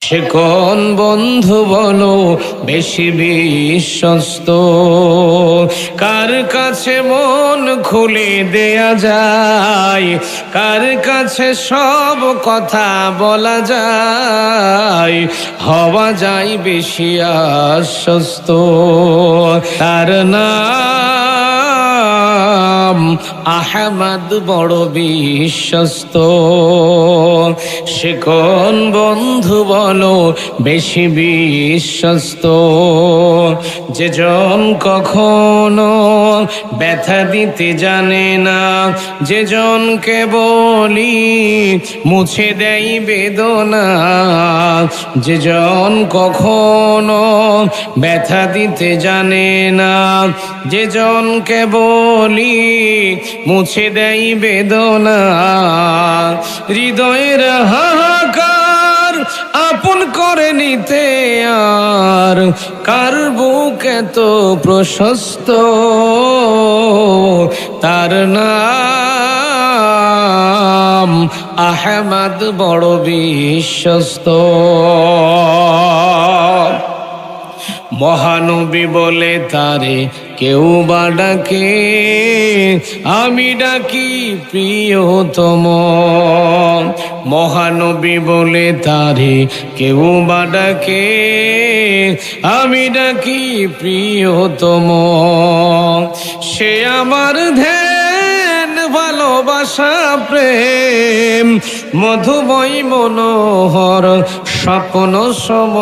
সে কোন বন্ধু বলো বেশি বিশ্বস্ত, কার কাছে মন খুলে দেয়া যায়, কার কাছে সব কথা বলা যায়, হওয়া যায় বেশি আশ্বস্ত। তার নাম আহমদ, বড় বিশ্বস্ত। সে কোন বন্ধু বলো বেশি বিশ্বস্ত, যে জন কখনো ব্যথা দিতে জানে না, যে জনকে বলি মুছে দেয় বেদনা, যে জন কখনো ব্যথা দিতে জানে না, যে জনকে বলি মুছে দেয় বেদনা। হৃদয়ের হাহাকার আপন করে নিতে আর কার বুক এত প্রশস্ত, তার নাম আহমদ, বড় বিশ্বস্ত। মহানবী বলে তারে কেউ বা ডাকে, আমি ডাকি প্রিয়তম। মহানবী বলে তারে কেউ বা ডাকে, আমি ডাকি প্রিয়তম। সে আমার ধ্যান, ভালোবাসা, প্রেম, মধুময় মনোহর স্বপ্ন সম,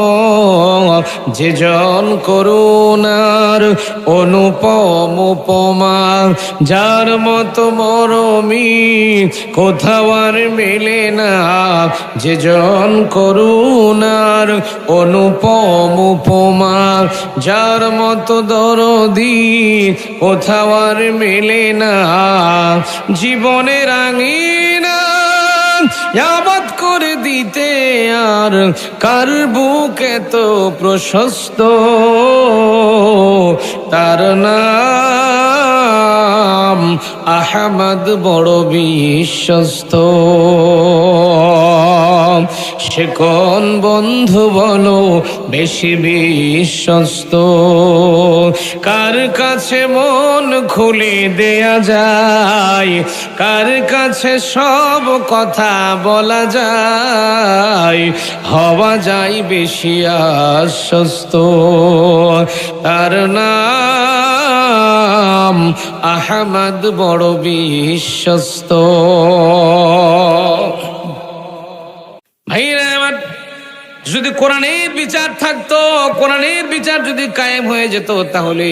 যে জন করুণার অনুপম উপমা, যার মতো মরমি কোথাও আর মেলে না, যে জন করুণার অনুপম উপমা, যার মতো দরদি কোথাও আর মেলে না। জীবনের আঙিনা আবাদ করে দিতে আর কার বুক এত প্রশস্ত, তার নাম আহমদ, বড় বিশ্বস্ত। সে কোন বন্ধু বলো বেশি বিশ্বস্ত, কার কাছে মন খুলে দেয়া যায়, কার কাছে সব কথা বলা যায়, হওয়া যায় বেশি আশ্বস্ত। তার নাম আহমদ, বড় বিশ্বস্ত। ভাইরা আমার, যদি কোরআনের বিচার থাকতো, কোরআনের বিচার যদি কায়েম হয়ে যেত, তাহলে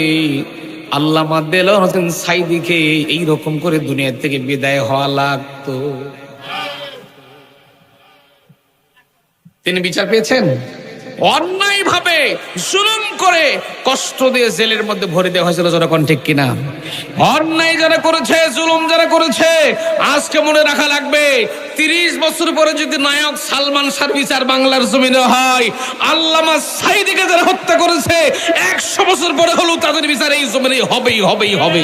আল্লামা দেলোয়ার হোসেন সাঈদীকে এইরকম করে দুনিয়া থেকে বিদায় হওয়া লাগতো। তিনি বিচার পেয়েছেন? অন্যায় ভাবে জুলুম করে কষ্ট দিয়ে জেলের মধ্যে ভরে দেওয়া হয়েছিল, যখন ঠিক কিনা? অন্যায় যারা করেছে, জুলুম যারা করেছে, আজকে মনে রাখা লাগবে 30 বছর পরে যদি নায়ক সালমান শাহর বিচার বাংলার জমিনে হয়, আল্লামা সাঈদীকে যারা হত্যা করেছে 100 বছর পরে হলেও তাদের বিচার এই জমিনে হবেই হবে।